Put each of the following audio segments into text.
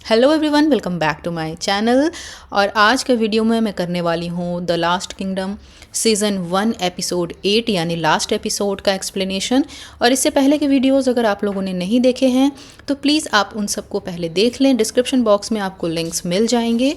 Hello everyone, welcome back to my channel. और आज के वीडियो में मैं करने वाली हूँ The Last Kingdom season 1 episode 8 यानी लास्ट एपिसोड का एक्सप्लेनेशन। और इससे पहले के वीडियोस अगर आप लोगों ने नहीं देखे हैं तो प्लीज़ आप उन सबको पहले देख लें। डिस्क्रिप्शन बॉक्स में आपको लिंक्स मिल जाएंगे।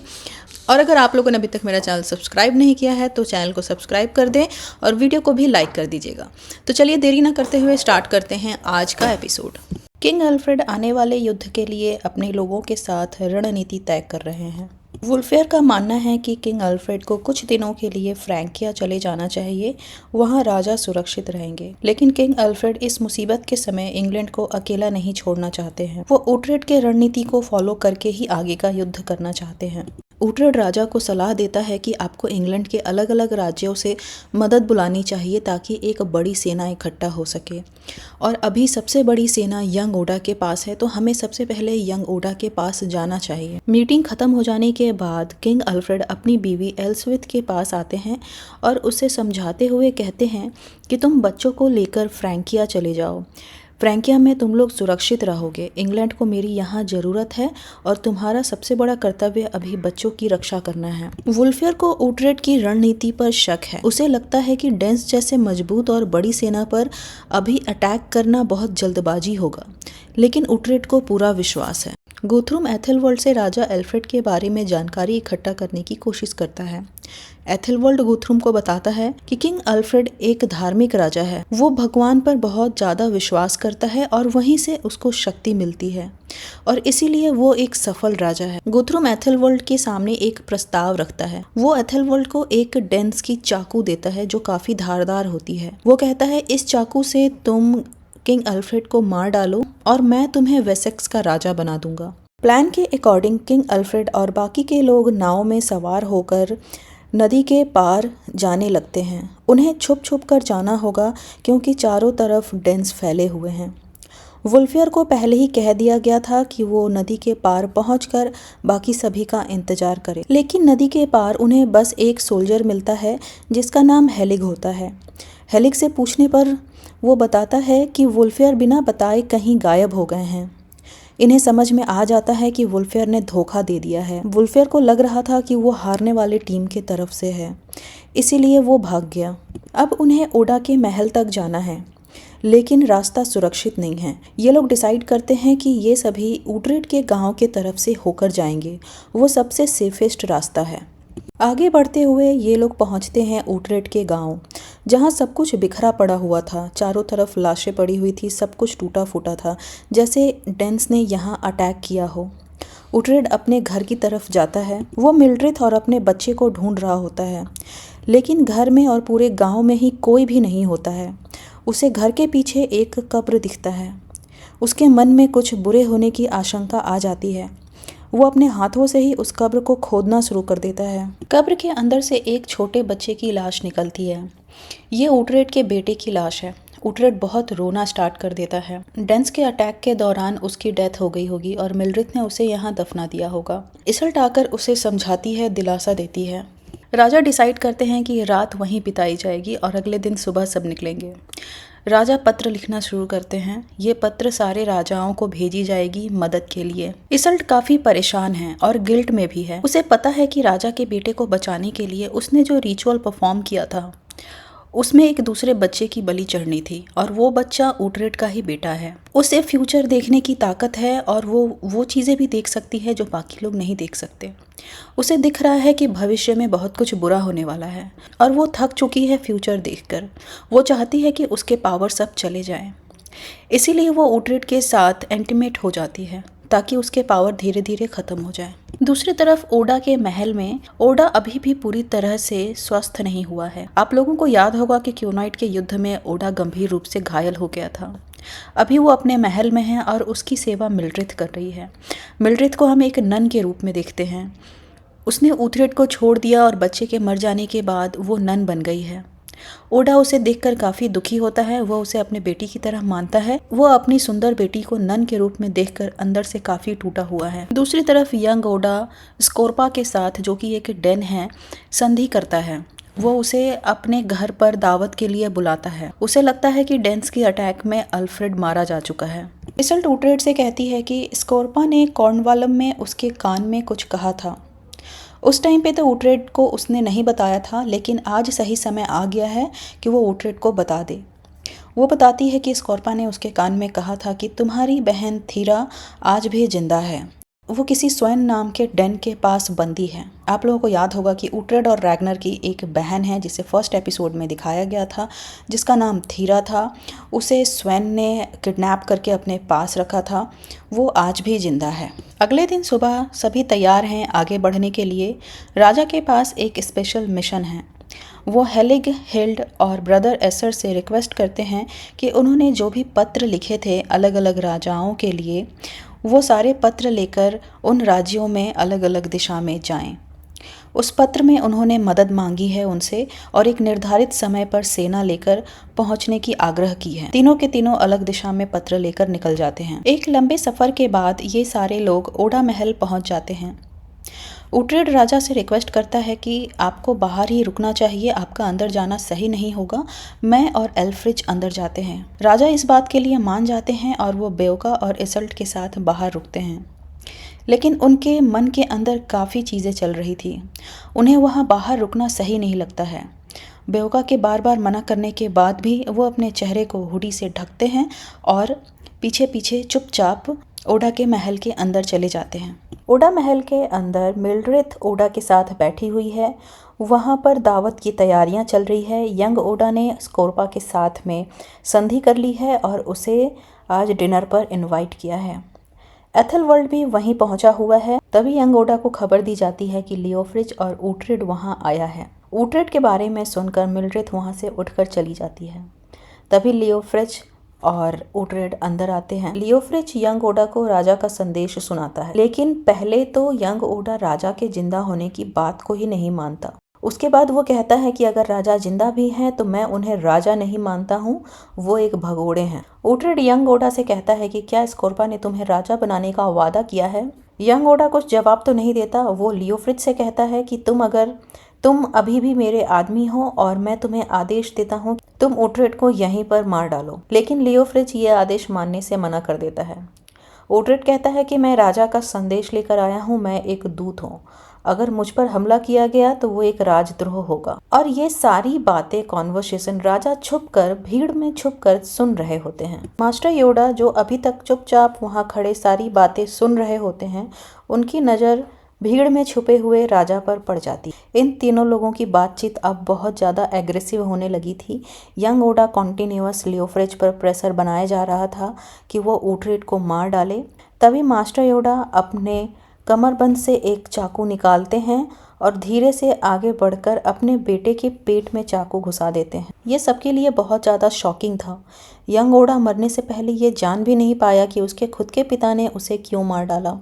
और अगर आप लोगों ने अभी तक मेरा चैनल सब्सक्राइब नहीं किया है तो चैनल को सब्सक्राइब कर दें और वीडियो को भी लाइक कर दीजिएगा। तो चलिए देरी ना करते हुए स्टार्ट करते हैं आज का एपिसोड। किंग अल्फ्रेड आने वाले युद्ध के लिए अपने लोगों के साथ रणनीति तय कर रहे हैं। वुल्फेयर का मानना है कि किंग अल्फ्रेड को कुछ दिनों के लिए फ्रैंकिया चले जाना चाहिए, वहां राजा सुरक्षित रहेंगे। लेकिन किंग अल्फ्रेड इस मुसीबत के समय इंग्लैंड को अकेला नहीं छोड़ना चाहते हैं। वो उटरेड के रणनीति को फॉलो करके ही आगे का युद्ध करना चाहते हैं। उटरेड राजा को सलाह देता है कि आपको इंग्लैंड के अलग अलग राज्यों से मदद बुलानी चाहिए ताकि एक बड़ी सेना इकट्ठा हो सके। और अभी सबसे बड़ी सेना यंग ओडा के पास है, तो हमें सबसे पहले यंग ओडा के पास जाना चाहिए। मीटिंग खत्म हो जाने के बाद किंग अल्फ्रेड अपनी बीवी एल्सविथ के पास आते हैं और उसे समझाते हुए कहते हैं कि तुम बच्चों को लेकर फ्रैंकिया चले जाओ। फ्रैंकिया में तुम लोग सुरक्षित रहोगे। इंग्लैंड को मेरी यहाँ ज़रूरत है और तुम्हारा सबसे बड़ा कर्तव्य अभी बच्चों की रक्षा करना है। वुल्फियर को उटरेड की रणनीति पर शक है। उसे लगता है कि डेंस जैसे मजबूत और बड़ी सेना पर अभी अटैक करना बहुत जल्दबाजी होगा, लेकिन उटरेड को पूरा विश्वास है। गुथरूम एथेलवल्ड से राजा एल्फ्रेड के बारे में जानकारी इकट्ठा करने की कोशिश करता है। एथेलवल्ड गुथरूम को बताता है कि किंग अल्फ्रेड एक धार्मिक राजा है। वो भगवान पर बहुत ज़्यादा विश्वास करता है और वहीं से उसको शक्ति मिलती है और इसीलिए वो एक सफल राजा है। गुथरूम एथेलवल्ड के सामने एक प्रस्ताव रखता है। वो एथेलवल्ड को एक डेंस की चाकू देता है जो काफ़ी धारदार होती है। वो कहता है, इस चाकू से तुम किंग अल्फ्रेड को मार डालो और मैं तुम्हें वेसेक्स का राजा बना दूंगा। प्लान के अकॉर्डिंग किंग अल्फ्रेड और बाकी के लोग नाव में सवार होकर नदी के पार जाने लगते हैं। उन्हें छुप छुप कर जाना होगा क्योंकि चारों तरफ डेंस फैले हुए हैं। वुल्फियर को पहले ही कह दिया गया था कि वो नदी के पार पहुंचकर बाकी सभी का इंतजार करे, लेकिन नदी के पार उन्हें बस एक सोल्जर मिलता है जिसका नाम हेलिग होता है। हेलिग से पूछने पर वो बताता है कि वुल्फियर बिना बताए कहीं गायब हो गए हैं। इन्हें समझ में आ जाता है कि वुल्फियर ने धोखा दे दिया है। वुल्फियर को लग रहा था कि वो हारने वाले टीम की तरफ से है, इसीलिए वो भाग गया। अब उन्हें ओडा के महल तक जाना है, लेकिन रास्ता सुरक्षित नहीं है। ये लोग डिसाइड करते हैं कि ये सभी उटरेड के गांव के तरफ से होकर जाएंगे। वो सबसे सेफेस्ट रास्ता है। आगे बढ़ते हुए ये लोग पहुंचते हैं उटरेड के गांव, जहां सब कुछ बिखरा पड़ा हुआ था। चारों तरफ लाशें पड़ी हुई थी, सब कुछ टूटा फूटा था, जैसे डेंस ने यहां अटैक किया हो। उटरेड अपने घर की तरफ जाता है। वो मिल्ड्रिथ और अपने बच्चे को ढूंढ रहा होता है, लेकिन घर में और पूरे गाँव में ही कोई भी नहीं होता है। उसे घर के पीछे एक कब्र दिखता है। उसके मन में कुछ बुरे होने की आशंका आ जाती है। वो अपने हाथों से ही उस कब्र को खोदना शुरू कर देता है। कब्र के अंदर से एक छोटे बच्चे की लाश निकलती है। ये उटरेड के बेटे की लाश है। उटरेड बहुत रोना स्टार्ट कर देता है। डेंस के अटैक के दौरान उसकी डेथ हो गई होगी और मिल्ड्रिथ ने उसे यहाँ दफना दिया होगा। इसल्ट आकर उसे समझाती है, दिलासा देती है। राजा डिसाइड करते हैं कि रात वहीं बिताई जाएगी और अगले दिन सुबह सब निकलेंगे। राजा पत्र लिखना शुरू करते हैं। ये पत्र सारे राजाओं को भेजी जाएगी मदद के लिए। इसल्ट काफी परेशान है और गिल्ट में भी है। उसे पता है कि राजा के बेटे को बचाने के लिए उसने जो रिचुअल परफॉर्म किया था उसमें एक दूसरे बच्चे की बलि चढ़नी थी और वो बच्चा उटरेड का ही बेटा है। उसे फ्यूचर देखने की ताकत है और वो चीज़ें भी देख सकती है जो बाकी लोग नहीं देख सकते। उसे दिख रहा है कि भविष्य में बहुत कुछ बुरा होने वाला है और वो थक चुकी है फ्यूचर देखकर। वो चाहती है कि उसके पावर सब चले जाएं। इसीलिए वो उटरेड के साथ इंटीमेट हो जाती है ताकि उसके पावर धीरे धीरे ख़त्म हो जाए। दूसरी तरफ ओडा के महल में ओडा अभी भी पूरी तरह से स्वस्थ नहीं हुआ है। आप लोगों को याद होगा कि क्यूनाइट के युद्ध में ओडा गंभीर रूप से घायल हो गया था। अभी वो अपने महल में है और उसकी सेवा मिल्ड्रिथ कर रही है। मिल्ड्रिथ को हम एक नन के रूप में देखते हैं। उसने उटरेड को छोड़ दिया और बच्चे के मर जाने के बाद वो नन बन गई है। ओडा उसे देखकर काफ़ी दुखी होता है। वह उसे अपने बेटी की तरह मानता है। वो अपनी सुंदर बेटी को नन के रूप में देखकर अंदर से काफ़ी टूटा हुआ है। दूसरी तरफ यंग ओडा स्कोर्पा के साथ, जो कि एक डेन है, संधि करता है वो उसे अपने घर पर दावत के लिए बुलाता है। उसे लगता है कि डेंस की अटैक में अल्फ्रेड मारा जा चुका है। इसेल्ट ऊट्रेड से कहती है कि स्कोर्पा ने कॉर्नवालम में उसके कान में कुछ कहा था। उस टाइम पे तो ऊट्रेड को उसने नहीं बताया था, लेकिन आज सही समय आ गया है कि वो ऊट्रेड को बता दे। वो बताती है कि स्कोर्पा ने उसके कान में कहा था कि तुम्हारी बहन थीरा आज भी जिंदा है। वो किसी स्वयं नाम के डेन के पास बंदी है। आप लोगों को याद होगा कि ऊट्रेड और रैगनर की एक बहन है जिसे फर्स्ट एपिसोड में दिखाया गया था, जिसका नाम थीरा था। उसे स्वयं ने किडनैप करके अपने पास रखा था। वो आज भी जिंदा है। अगले दिन सुबह सभी तैयार हैं आगे बढ़ने के लिए। राजा के पास एक स्पेशल मिशन है। वो हेलिग, हिल्ड और ब्रदर एसर से रिक्वेस्ट करते हैं कि उन्होंने जो भी पत्र लिखे थे अलग अलग राजाओं के लिए, वो सारे पत्र लेकर उन राज्यों में अलग अलग दिशा में जाएं। उस पत्र में उन्होंने मदद मांगी है उनसे और एक निर्धारित समय पर सेना लेकर पहुंचने की आग्रह की है। तीनों के तीनों अलग दिशा में पत्र लेकर निकल जाते हैं। एक लंबे सफर के बाद ये सारे लोग ओडा महल पहुंच जाते हैं। ऊट्रेड राजा से रिक्वेस्ट करता है कि आपको बाहर ही रुकना चाहिए, आपका अंदर जाना सही नहीं होगा। मैं और एल्फ्रिज अंदर जाते हैं। राजा इस बात के लिए मान जाते हैं और वो बेओका और इसेल्ट के साथ बाहर रुकते हैं। लेकिन उनके मन के अंदर काफ़ी चीज़ें चल रही थी। उन्हें वहाँ बाहर रुकना सही नहीं लगता है। बेओका के बार बार मना करने के बाद भी वो अपने चेहरे को हुडी से ढकते हैं और पीछे पीछे चुपचाप ओडा के महल के अंदर चले जाते हैं। ओडा महल के अंदर मिल्ड्रेथ ओडा के साथ बैठी हुई है। वहाँ पर दावत की तैयारियाँ चल रही है। यंग ओडा ने स्कोर्पा के साथ में संधि कर ली है और उसे आज डिनर पर इनवाइट किया है। एथलवर्ल्ड भी वहीं पहुंचा हुआ है। तभी यंग ओडा को खबर दी जाती है कि लियोफ्रिज और ऊट्रेड वहां आया है। ऊट्रेड के बारे में सुनकर मिल्ड्रेथ वहां से उठकर चली जाती है। तभी लियोफ्रिज और ऊट्रेड अंदर आते हैं। लियोफ्रिज यंग ओडा को राजा का संदेश सुनाता है, लेकिन पहले तो यंग ओडा राजा के जिंदा होने की बात को ही नहीं मानता। उसके बाद वो कहता है कि अगर राजा जिंदा भी हैं तो मैं उन्हें राजा नहीं मानता हूँ, वो एक भगोड़े हैं। ऊट्रेड यंग ओडा से कहता है कि क्या स्कोर्पा ने तुम्हें राजा बनाने का वादा किया है। यंग ओडा कुछ जवाब तो नहीं देता। वो लियोफ्रिज से कहता है कि तुम अभी भी मेरे आदमी हो और मैं तुम्हें आदेश देता हूँ तुम ऊट्रेड को यहीं पर मार डालो। लेकिन लियोफ्रिज ये आदेश मानने से मना कर देता है। ऊट्रेड कहता है कि मैं राजा का संदेश लेकर आया हूँ, मैं एक दूत हूँ। अगर मुझ पर हमला किया गया तो वो एक राजद्रोह होगा। और ये सारी बातें कॉन्वर्सेशन राजा छुपकर भीड़ में छुपकर सुन रहे होते हैं। मास्टर योडा जो अभी तक चुपचाप वहाँ खड़े सारी बातें सुन रहे होते हैं, उनकी नज़र भीड़ में छुपे हुए राजा पर पड़ जाती। इन तीनों लोगों की बातचीत अब बहुत ज़्यादा एग्रेसिव होने लगी थी। यंग ओडा कॉन्टिन्यूअस लियोफ्रिज पर प्रेशर बनाया जा रहा था कि वो ऊट्रेड को मार डाले। तभी मास्टर योडा अपने कमरबंद से एक चाकू निकालते हैं और धीरे से आगे बढ़कर अपने बेटे के पेट में चाकू घुसा देते हैं। ये सबके लिए बहुत ज़्यादा शॉकिंग था। यंग ओडा मरने से पहले ये जान भी नहीं पाया कि उसके खुद के पिता ने उसे क्यों मार डाला।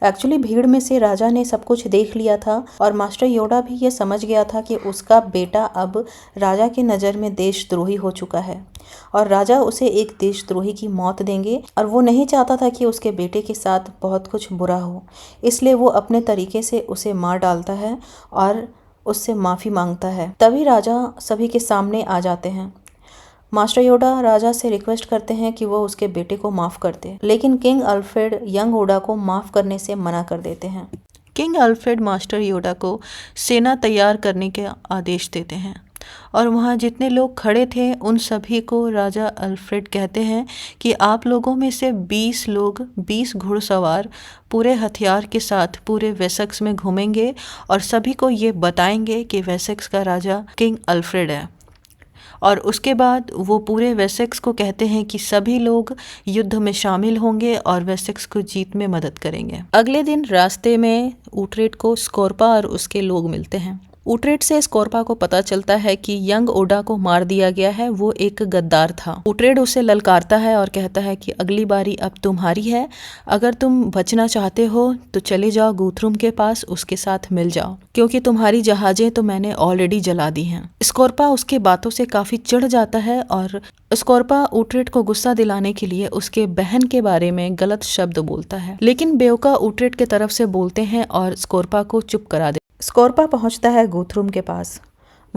एक्चुअली भीड़ में से राजा ने सब कुछ देख लिया था और मास्टर योडा भी ये समझ गया था कि उसका बेटा अब राजा की नज़र में देशद्रोही हो चुका है और राजा उसे एक देशद्रोही की मौत देंगे और वो नहीं चाहता था कि उसके बेटे के साथ बहुत कुछ बुरा हो। इसलिए वो अपने तरीके से उसे मार डालता है और उससे माफ़ी मांगता है। तभी राजा सभी के सामने आ जाते हैं। मास्टर योडा राजा से रिक्वेस्ट करते हैं कि वो उसके बेटे को माफ़ कर दे, लेकिन किंग अल्फ्रेड यंग ओडा को माफ़ करने से मना कर देते हैं। किंग अल्फ्रेड मास्टर योडा को सेना तैयार करने के आदेश देते हैं और वहाँ जितने लोग खड़े थे उन सभी को राजा अल्फ्रेड कहते हैं कि आप लोगों में से 20 लोग 20 घुड़सवार पूरे हथियार के साथ पूरे वेसेक्स में घूमेंगे और सभी को ये बताएंगे कि वेसेक्स का राजा किंग अल्फ्रेड है। और उसके बाद वो पूरे वेसेक्स को कहते हैं कि सभी लोग युद्ध में शामिल होंगे और वेसेक्स को जीत में मदद करेंगे। अगले दिन रास्ते में ऊट्रेड को स्कोर्पा और उसके लोग मिलते हैं। ऊट्रेड से स्कोर्पा को पता चलता है कि यंग ओडा को मार दिया गया है, वो एक गद्दार था। ऊट्रेड उसे ललकारता है और कहता है कि अगली बारी अब तुम्हारी है, अगर तुम बचना चाहते हो तो चले जाओ गुथरुम के पास, उसके साथ मिल जाओ, क्योंकि तुम्हारी जहाजें तो मैंने ऑलरेडी जला दी हैं। स्कोर्पा उसके बातों से काफी चिढ़ जाता है और स्कोर्पा ऊट्रेड को गुस्सा दिलाने के लिए उसके बहन के बारे में गलत शब्द बोलता है, लेकिन बेओका ऊट्रेड के तरफ से बोलते हैं और स्कोर्पा को चुप करा देते। स्कोर्पा पहुंचता है गुथरुम के पास।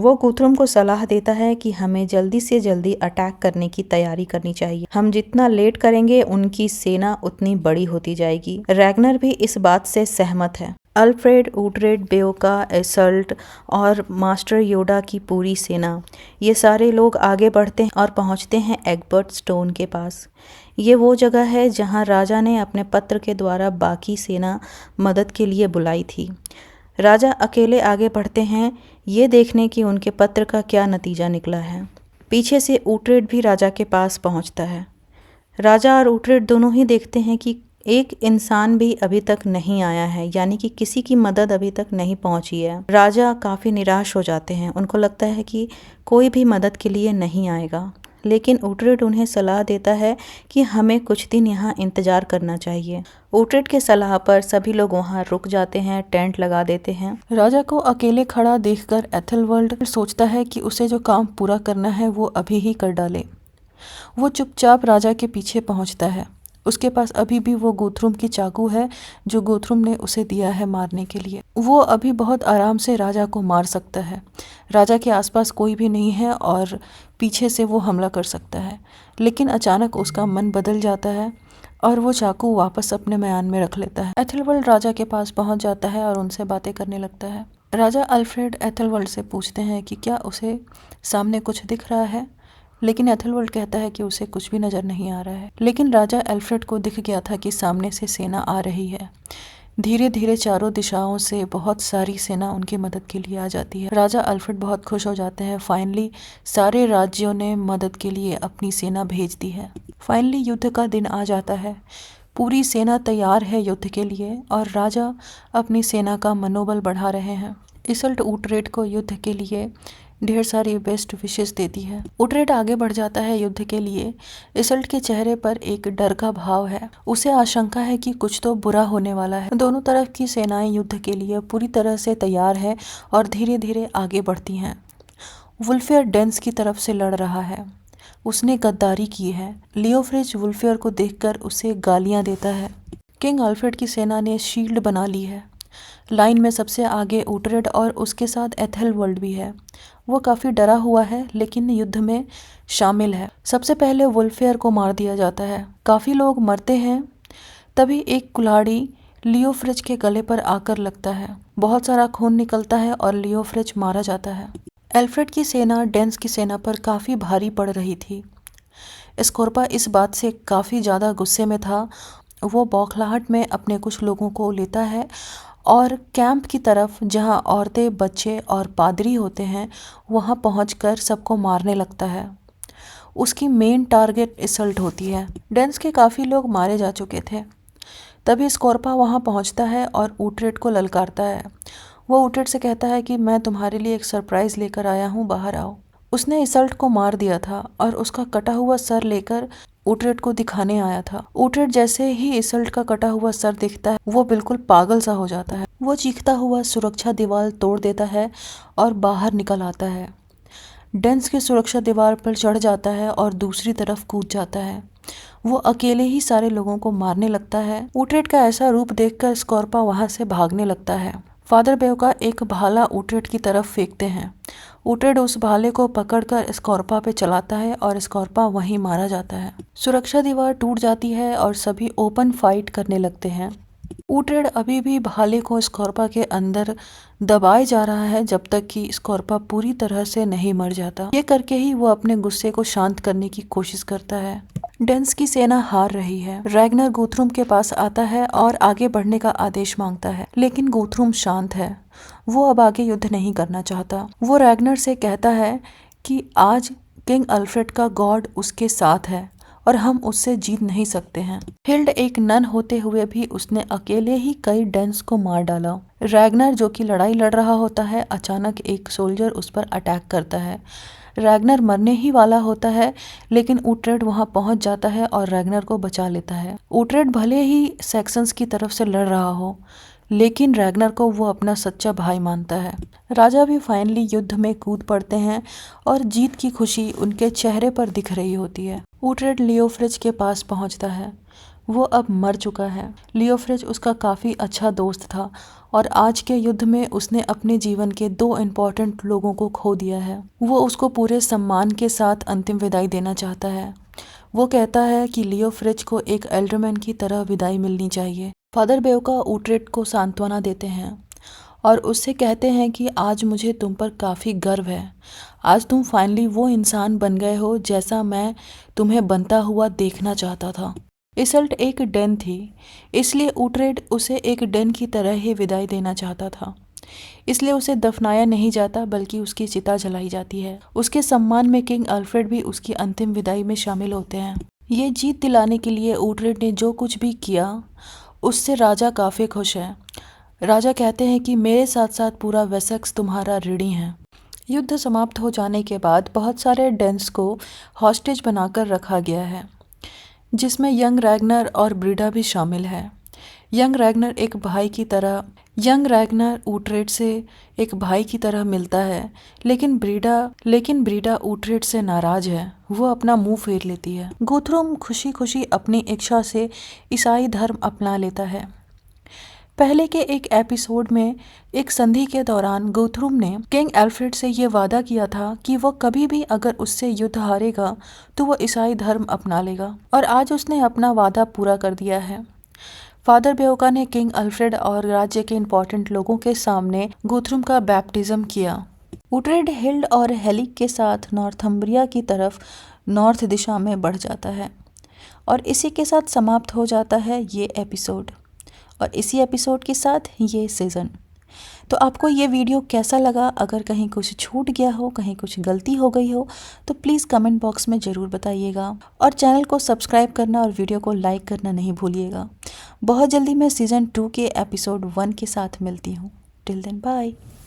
वो गुथरुम को सलाह देता है कि हमें जल्दी से जल्दी अटैक करने की तैयारी करनी चाहिए। हम जितना लेट करेंगे उनकी सेना उतनी बड़ी होती जाएगी। रैगनर भी इस बात से सहमत है। अल्फ्रेड, ऊटरेड, बेओका, एसल्ट और मास्टर योडा की पूरी सेना, ये सारे लोग आगे बढ़ते हैं और पहुंचते हैं एग्बर्ट स्टोन के पास। ये वो जगह है जहां राजा ने अपने पत्र के द्वारा बाकी सेना मदद के लिए बुलाई थी। राजा अकेले आगे बढ़ते हैं ये देखने कि उनके पत्र का क्या नतीजा निकला है। पीछे से ऊटरेड भी राजा के पास पहुंचता है। राजा और ऊटरेड दोनों ही देखते हैं कि एक इंसान भी अभी तक नहीं आया है, यानी कि किसी की मदद अभी तक नहीं पहुंची है। राजा काफ़ी निराश हो जाते हैं। उनको लगता है कि कोई भी मदद के लिए नहीं आएगा, लेकिन ऊटरेड उन्हें सलाह देता है कि हमें कुछ दिन यहाँ इंतज़ार करना चाहिए। ऊटरेड के सलाह पर सभी लोग वहाँ रुक जाते हैं, टेंट लगा देते हैं। राजा को अकेले खड़ा देखकर एथेलवल्ड सोचता है कि उसे जो काम पूरा करना है वो अभी ही कर डाले। वो चुपचाप राजा के पीछे पहुँचता है। उसके पास अभी भी वो गुथरुम की चाकू है जो गुथरुम ने उसे दिया है मारने के लिए। वो अभी बहुत आराम से राजा को मार सकता है। राजा के आसपास कोई भी नहीं है और पीछे से वो हमला कर सकता है, लेकिन अचानक उसका मन बदल जाता है और वो चाकू वापस अपने म्यान में रख लेता है। एथेलवल्ड राजा के पास पहुंच जाता है और उनसे बातें करने लगता है। राजा अल्फ्रेड एथेलवल्ड से पूछते हैं कि क्या उसे सामने कुछ दिख रहा है, लेकिन एथेलवल्ड कहता है कि उसे कुछ भी नज़र नहीं आ रहा है। लेकिन राजा अल्फ्रेड को दिख गया था कि सामने से सेना आ रही है। धीरे धीरे चारों दिशाओं से बहुत सारी सेना उनकी मदद के लिए आ जाती है। राजा अल्फ्रेड बहुत खुश हो जाते हैं। फाइनली सारे राज्यों ने मदद के लिए अपनी सेना भेज दी है। फाइनली युद्ध का दिन आ जाता है। पूरी सेना तैयार है युद्ध के लिए और राजा अपनी सेना का मनोबल बढ़ा रहे हैं। इसल्ट ऊटरेड को युद्ध के लिए ढेर सारी बेस्ट विशेस देती है। ऊटरेड आगे बढ़ जाता है युद्ध के लिए। इसल्ट के चेहरे पर एक डर का भाव है। उसे आशंका है कि कुछ तो बुरा होने वाला है। दोनों तरफ की सेनाएं युद्ध के लिए पूरी तरह से तैयार है और धीरे धीरे आगे बढ़ती हैं। वुल्फेयर डेंस की तरफ से लड़ रहा है। उसने गद्दारी की है। लियोफ्रिज वुल्फेयर को देखकर उसे गालियां देता है। किंग अल्फ्रेड की सेना ने शील्ड बना ली है। लाइन में सबसे आगे ऊटरेड और उसके साथ एथेलवल्ड भी है। वो काफ़ी डरा हुआ है लेकिन युद्ध में शामिल है। सबसे पहले वुल्फेयर को मार दिया जाता है। काफ़ी लोग मरते हैं। तभी एक कुल्हाड़ी लियोफ्रिज के गले पर आकर लगता है। बहुत सारा खून निकलता है और लियोफ्रिज मारा जाता है। एल्फ्रेड की सेना डेंस की सेना पर काफ़ी भारी पड़ रही थी। स्कोर्पा इस बात से काफ़ी ज़्यादा गुस्से में था। वो बौखलाहट में अपने कुछ लोगों को लेता है और कैंप की तरफ जहां औरतें, बच्चे और पादरी होते हैं वहां पहुंचकर सबको मारने लगता है। उसकी मेन टारगेट इसल्ट होती है। डेंस के काफ़ी लोग मारे जा चुके थे। तभी स्कोर्पा वहां पहुंचता है और ऊटरेड को ललकारता है। वो ऊटरेड से कहता है कि मैं तुम्हारे लिए एक सरप्राइज़ लेकर आया हूँ, बाहर आओ। उसने इसल्ट को मार दिया था और उसका कटा हुआ सर लेकर ऊटरेड को दिखाने आया था। ऊटरेड जैसे ही इसल्ट का कटा हुआ सर दिखता है वो बिल्कुल पागल सा हो जाता है। वो चीखता हुआ सुरक्षा दीवार तोड़ देता है और बाहर निकल आता है। डेंस की सुरक्षा दीवार पर चढ़ जाता है और दूसरी तरफ कूद जाता है। वो अकेले ही सारे लोगों को मारने लगता है। ऊटरेड का ऐसा रूप देखकर स्कोर्पा वहां से भागने लगता है। फादर बेओका एक भाला ऊटरेड की तरफ फेंकते हैं। ऊटरेड उस भाले को पकड़कर स्कोर्पा पे चलाता है और स्कोर्पा वहीं मारा जाता है। सुरक्षा दीवार टूट जाती है और सभी ओपन फाइट करने लगते हैं। ऊटरेड अभी भी भाले को स्कोर्पा के अंदर दबाए जा रहा है जब तक कि स्कोर्पा पूरी तरह से नहीं मर जाता। ये करके ही वो अपने गुस्से को शांत करने की कोशिश करता है। डेंस की सेना हार रही है। रैगनर गुथरुम के पास आता है और आगे बढ़ने का आदेश मांगता है, लेकिन गुथरुम शांत है। वो अब आगे युद्ध नहीं करना चाहता। वो रैगनर से कहता है कि आज किंग अल्फ्रेड का गॉड उसके साथ है और हम उससे जीत नहीं सकते हैं। हिल्ड एक नन होते हुए भी उसने अकेले ही कई डेंस को मार डाला। रैगनर जो कि लड़ाई लड़ रहा होता है, अचानक एक सोल्जर उस पर अटैक करता है। रैगनर मरने ही वाला होता है, लेकिन ऊटरेड वहां पहुंच जाता है और रैगनर को बचा लेता है। ऊटरेड भले ही सैक्सन्स की तरफ से लड़ रहा हो, लेकिन रैगनर को वो अपना सच्चा भाई मानता है। राजा भी फाइनली युद्ध में कूद पड़ते हैं और जीत की खुशी उनके चेहरे पर दिख रही होती है। ऊटरेड लियोफ्रिज के पास पहुंचता है। वो अब मर चुका है। लियोफ्रिज उसका काफ़ी अच्छा दोस्त था और आज के युद्ध में उसने अपने जीवन के 2 इम्पोर्टेंट लोगों को खो दिया है। वो उसको पूरे सम्मान के साथ अंतिम विदाई देना चाहता है। वो कहता है कि लियोफ्रिज को एक एल्डरमैन की तरह विदाई मिलनी चाहिए। फादर बेओका ऊट्रेड को सांत्वना देते हैं और उससे कहते हैं कि आज मुझे तुम पर काफ़ी गर्व है। आज तुम फाइनली वो इंसान बन गए हो जैसा मैं तुम्हें बनता हुआ देखना चाहता था। इसल्ट एक डेन थी, इसलिए ऊट्रेड उसे एक डेन की तरह ही विदाई देना चाहता था। इसलिए उसे दफनाया नहीं जाता बल्कि उसकी चिता जलाई जाती है। उसके सम्मान में किंग अल्फ्रेड भी उसकी अंतिम विदाई में शामिल होते हैं। ये जीत दिलाने के लिए ऊट्रेड ने जो कुछ भी किया उससे राजा काफ़ी खुश है। राजा कहते हैं कि मेरे साथ साथ पूरा वेसेक्स तुम्हारा ऋणी है। युद्ध समाप्त हो जाने के बाद बहुत सारे डेन्स को हॉस्टेज बनाकर रखा गया है, जिसमें यंग रैगनर और ब्रीडा भी शामिल है। यंग रैगनर ऊट्रेड से एक भाई की तरह मिलता है, लेकिन ब्रीडा ऊट्रेड से नाराज है। वो अपना मुंह फेर लेती है। गुथरुम खुशी खुशी अपनी इच्छा से ईसाई धर्म अपना लेता है। पहले के एक एपिसोड में एक संधि के दौरान गुथरुम ने किंग एल्फ्रेड से ये वादा किया था कि वो कभी भी अगर उससे युद्ध हारेगा तो वो ईसाई धर्म अपना लेगा, और आज उसने अपना वादा पूरा कर दिया है। फादर बेओका ने किंग अल्फ्रेड और राज्य के इम्पोर्टेंट लोगों के सामने गुथरुम का बैप्टिज्म किया। ऊट्रेड हिल्ड और हेलिक के साथ नॉर्थम्ब्रिया की तरफ नॉर्थ दिशा में बढ़ जाता है और इसी के साथ समाप्त हो जाता है ये एपिसोड और इसी एपिसोड के साथ ये सीज़न। तो आपको ये वीडियो कैसा लगा? अगर कहीं कुछ छूट गया हो, कहीं कुछ गलती हो गई हो तो प्लीज़ कमेंट बॉक्स में ज़रूर बताइएगा और चैनल को सब्सक्राइब करना और वीडियो को लाइक करना नहीं भूलिएगा। बहुत जल्दी मैं सीज़न 2 के एपिसोड 1 के साथ मिलती हूँ। Till then bye.